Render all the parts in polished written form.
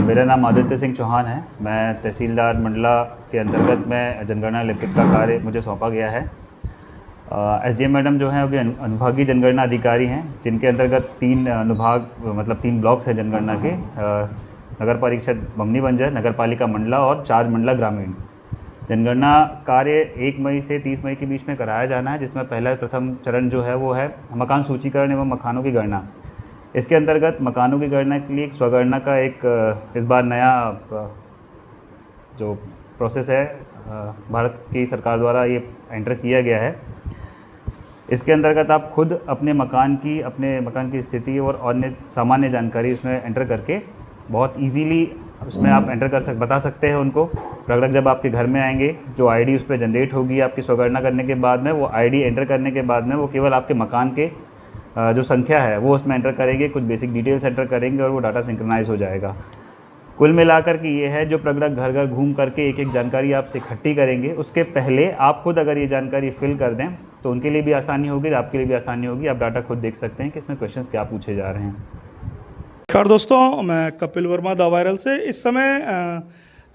मेरा नाम आदित्य सिंह चौहान है। मैं तहसीलदार मंडला के अंतर्गत में जनगणना लिपिक का कार्य मुझे सौंपा गया है। एसडीएम मैडम जो हैं अभी अनुभागीय जनगणना अधिकारी हैं, जिनके अंतर्गत 3 अनुभाग मतलब 3 ब्लॉक्स हैं जनगणना के। नगर परिषद बमनी बंजर, नगर पालिका मंडला और 4 मंडला ग्रामीण। जनगणना कार्य 1 मई से 30 मई के बीच में कराया जाना है, जिसमें प्रथम चरण जो है वो है मकान सूचीकरण एवं मकानों की गणना। इसके अंतर्गत मकानों की गणना के लिए एक स्वगणना का एक इस बार नया जो प्रोसेस है भारत की सरकार द्वारा ये एंटर किया गया है। इसके अंतर्गत आप खुद अपने मकान की स्थिति और अन्य सामान्य जानकारी इसमें एंटर करके बहुत इजीली उसमें आप एंटर बता सकते हैं उनको। प्रगणक जब आपके घर में आएंगे, जो आईडी उस पर जनरेट होगी आपकी स्वगणना करने के बाद में, वो आईडी एंटर करने के बाद में वो केवल आपके मकान के जो संख्या है वो उसमें एंटर करेंगे, कुछ बेसिक डिटेल्स एंटर करेंगे और वो डाटा सिंक्रोनाइज हो जाएगा। कुल मिलाकर के ये है, जो प्रगणक घर घर घूम करके एक एक जानकारी आपसे इकट्ठी करेंगे, उसके पहले आप खुद अगर ये जानकारी फिल कर दें तो उनके लिए भी आसानी होगी, आपके लिए भी आसानी होगी। आप डाटा खुद देख सकते हैं कि इसमें क्वेश्चंस क्या पूछे जा रहे हैं। नमस्कार दोस्तों, मैं कपिल वर्मा द वायरल से। इस समय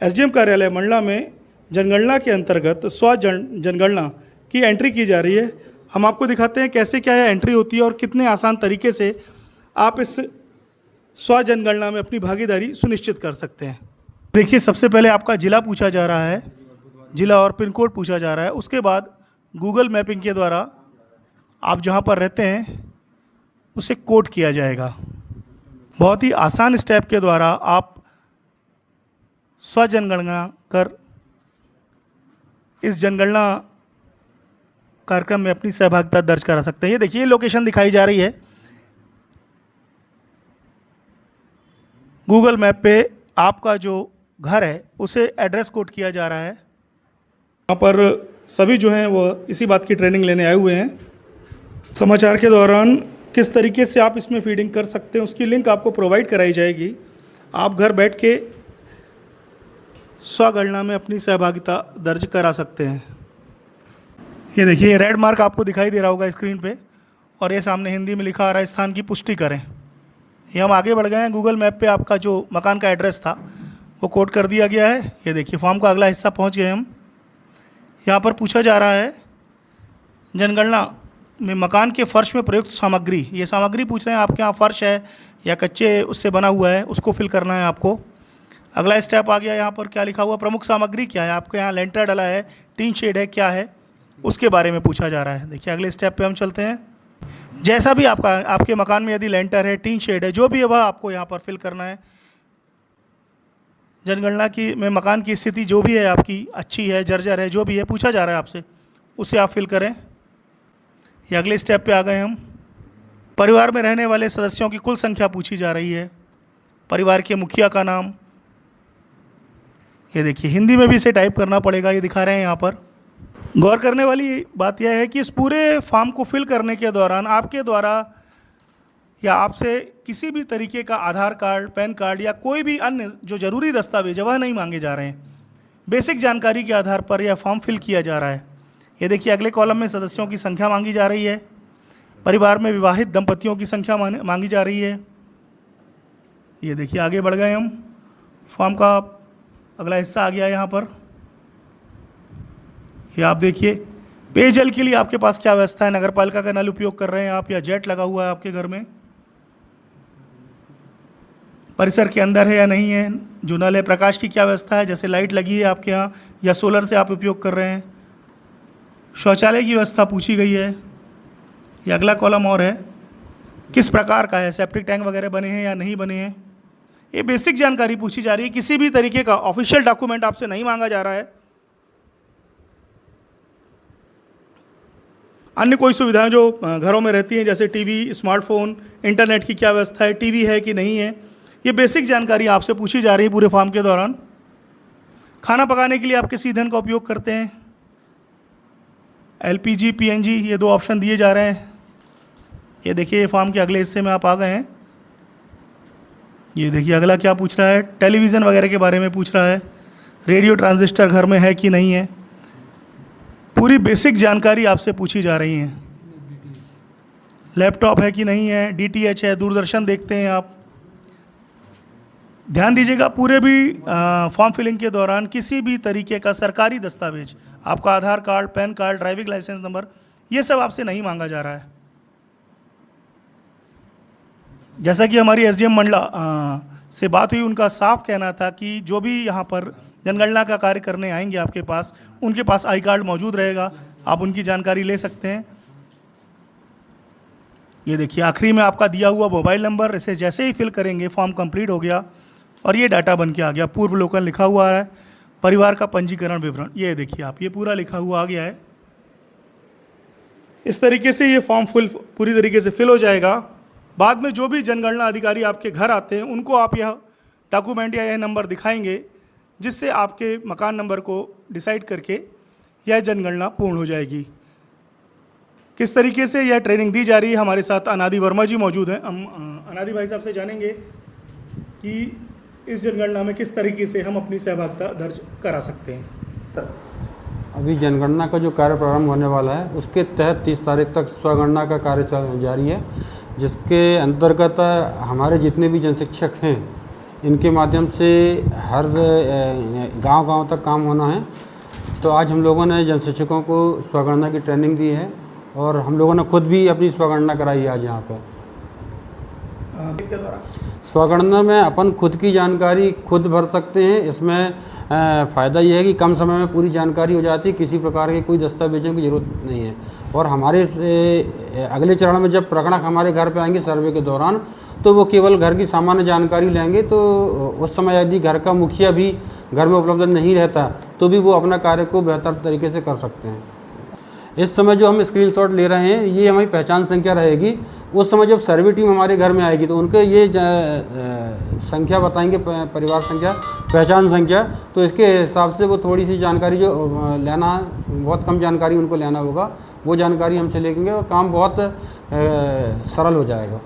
एसडीएम कार्यालय मंडला में जनगणना के अंतर्गत जनगणना की एंट्री की जा रही है। हम आपको दिखाते हैं कैसे क्या है एंट्री होती है और कितने आसान तरीके से आप इस जनगणना में अपनी भागीदारी सुनिश्चित कर सकते हैं। देखिए, सबसे पहले आपका ज़िला पूछा जा रहा है, ज़िला और पिन कोड पूछा जा रहा है। उसके बाद गूगल मैपिंग के द्वारा आप जहां पर रहते हैं उसे कोड किया जाएगा। बहुत ही आसान स्टेप के द्वारा आप जनगणना कर इस जनगणना कार्यक्रम में अपनी सहभागिता दर्ज करा सकते हैं। ये देखिए, लोकेशन दिखाई जा रही है। गूगल मैप पे आपका जो घर है उसे एड्रेस कोड किया जा रहा है। यहाँ पर सभी जो हैं वो इसी बात की ट्रेनिंग लेने आए हुए हैं। समाचार के दौरान किस तरीके से आप इसमें फीडिंग कर सकते हैं उसकी लिंक आपको प्रोवाइड कराई जाएगी। आप घर बैठ के स्वगणना में अपनी सहभागिता दर्ज करा सकते हैं। ये देखिए, रेड मार्क आपको दिखाई दे रहा होगा स्क्रीन पे और ये सामने हिंदी में लिखा आ रहा है स्थान की पुष्टि करें। ये हम आगे बढ़ गए हैं। गूगल मैप पे आपका जो मकान का एड्रेस था वो कोड कर दिया गया है। ये देखिए, फॉर्म का अगला हिस्सा पहुंच गए हम। यहाँ पर पूछा जा रहा है जनगणना में मकान के फर्श में प्रयुक्त सामग्री। ये सामग्री पूछ रहे हैं, आपके यहाँ फर्श है या कच्चे उससे बना हुआ है, उसको फिल करना है आपको। अगला स्टेप आ गया। यहाँ पर क्या लिखा हुआ, प्रमुख सामग्री क्या है, आपके यहाँ लेंटर डला है, टीन शेड है, क्या है, उसके बारे में पूछा जा रहा है। देखिए, अगले स्टेप पे हम चलते हैं। जैसा भी आपके मकान में यदि लेंटर है, टीन शेड है, जो भी है वह आपको यहाँ पर फिल करना है। जनगणना की में मकान की स्थिति जो भी है आपकी, अच्छी है, जर्जर है, जो भी है पूछा जा रहा है आपसे, उसे आप फिल करें। ये अगले स्टेप पे आ गए हम। परिवार में रहने वाले सदस्यों की कुल संख्या पूछी जा रही है। परिवार के मुखिया का नाम। ये देखिए, हिंदी में भी इसे टाइप करना पड़ेगा, ये दिखा रहे हैं यहाँ पर। गौर करने वाली बात यह है कि इस पूरे फॉर्म को फिल करने के दौरान आपके द्वारा या आपसे किसी भी तरीके का आधार कार्ड, पैन कार्ड या कोई भी अन्य जो ज़रूरी दस्तावेज है वह नहीं मांगे जा रहे हैं। बेसिक जानकारी के आधार पर यह फॉर्म फिल किया जा रहा है। ये देखिए, अगले कॉलम में सदस्यों की संख्या मांगी जा रही है। परिवार में विवाहित दंपतियों की संख्या मांगी जा रही है। ये देखिए, आगे बढ़ गए हम। फॉर्म का अगला हिस्सा आ गया यहाँ पर। ये आप देखिए, पेयजल के लिए आपके पास क्या व्यवस्था है, नगर पालिका का नल उपयोग कर रहे हैं आप या जेट लगा हुआ है आपके घर में, परिसर के अंदर है या नहीं है, जो नल है, प्रकाश की क्या व्यवस्था है, जैसे लाइट लगी है आपके यहाँ या सोलर से आप उपयोग कर रहे हैं। शौचालय की व्यवस्था पूछी गई है। ये अगला कॉलम और है, किस प्रकार का है, सेप्टिक टैंक वगैरह बने हैं या नहीं बने हैं। ये बेसिक जानकारी पूछी जा रही है। किसी भी तरीके का ऑफिशियल डॉक्यूमेंट आपसे नहीं मांगा जा रहा है। अन्य कोई सुविधाएं जो घरों में रहती हैं, जैसे टीवी, स्मार्टफोन, इंटरनेट की क्या व्यवस्था है, टीवी है कि नहीं है, ये बेसिक जानकारी आपसे पूछी जा रही है पूरे फॉर्म के दौरान। खाना पकाने के लिए आप किस ईंधन का उपयोग करते हैं, एलपीजी, पीएनजी, ये 2 ऑप्शन दिए जा रहे हैं। ये देखिए, ये फॉर्म के अगले हिस्से में आप आ गए हैं। ये देखिए, अगला क्या पूछ रहा है, टेलीविज़न वगैरह के बारे में पूछ रहा है। रेडियो ट्रांजिस्टर घर में है कि नहीं है, पूरी बेसिक जानकारी आपसे पूछी जा रही है। लैपटॉप है कि नहीं है, डीटीएच है, दूरदर्शन देखते हैं आप, ध्यान दीजिएगा, पूरे भी फॉर्म फिलिंग के दौरान किसी भी तरीके का सरकारी दस्तावेज, आपका Aadhaar card, PAN card, driving licence number, ये सब आपसे नहीं मांगा जा रहा है। जैसा कि हमारी एसडीएम मंडला से बात हुई, उनका साफ कहना था कि जो भी यहाँ पर जनगणना का कार्य करने आएंगे आपके पास, उनके पास आई कार्ड मौजूद रहेगा, आप उनकी जानकारी ले सकते हैं। ये देखिए आखिरी में आपका दिया हुआ मोबाइल नंबर, इसे जैसे ही फिल करेंगे फॉर्म कंप्लीट हो गया और ये डाटा बन के आ गया। पूर्व लोकल लिखा हुआ है, परिवार का पंजीकरण विवरण, ये देखिए आप, ये पूरा लिखा हुआ आ गया है। इस तरीके से ये फॉर्म पूरी तरीके से फिल हो जाएगा। बाद में जो भी जनगणना अधिकारी आपके घर आते हैं उनको आप यह डॉक्यूमेंट या यह नंबर दिखाएंगे, जिससे आपके मकान नंबर को डिसाइड करके यह जनगणना पूर्ण हो जाएगी। किस तरीके से यह ट्रेनिंग दी जा रही है, हमारे साथ अनादि वर्मा जी मौजूद हैं। हम अनादि भाई साहब से जानेंगे कि इस जनगणना में किस तरीके से हम अपनी सहभागिता दर्ज करा सकते हैं। अभी जनगणना का जो कार्य प्रारंभ होने वाला है, उसके तहत 30 तारीख तक स्वगणना का कार्य जारी है, जिसके अंतर्गत हमारे जितने भी जनशिक्षक हैं, इनके माध्यम से हर गांव-गांव तक काम होना है। तो आज हम लोगों ने जनशिक्षकों को स्वगणना की ट्रेनिंग दी है और हम लोगों ने खुद भी अपनी स्वगणना कराई है आज यहाँ पे। स्वगणना में अपन खुद की जानकारी खुद भर सकते हैं। इसमें फ़ायदा ये है कि कम समय में पूरी जानकारी हो जाती है, किसी प्रकार के कोई दस्तावेजों की ज़रूरत नहीं है। और हमारे अगले चरण में जब प्रगणक हमारे घर पे आएंगे सर्वे के दौरान, तो वो केवल घर की सामान्य जानकारी लेंगे। तो उस समय यदि घर का मुखिया भी घर में उपलब्ध नहीं रहता, तो भी वो अपना कार्य को बेहतर तरीके से कर सकते हैं। इस समय जो हम स्क्रीनशॉट ले रहे हैं, ये हमारी पहचान संख्या रहेगी। उस समय जब सर्वे टीम हमारे घर में आएगी तो उनके ये संख्या बताएंगे, परिवार संख्या, पहचान संख्या। तो इसके हिसाब से वो थोड़ी सी जानकारी जो लेना, बहुत कम जानकारी उनको लेना होगा, वो जानकारी हमसे लेंगे और काम बहुत सरल हो जाएगा।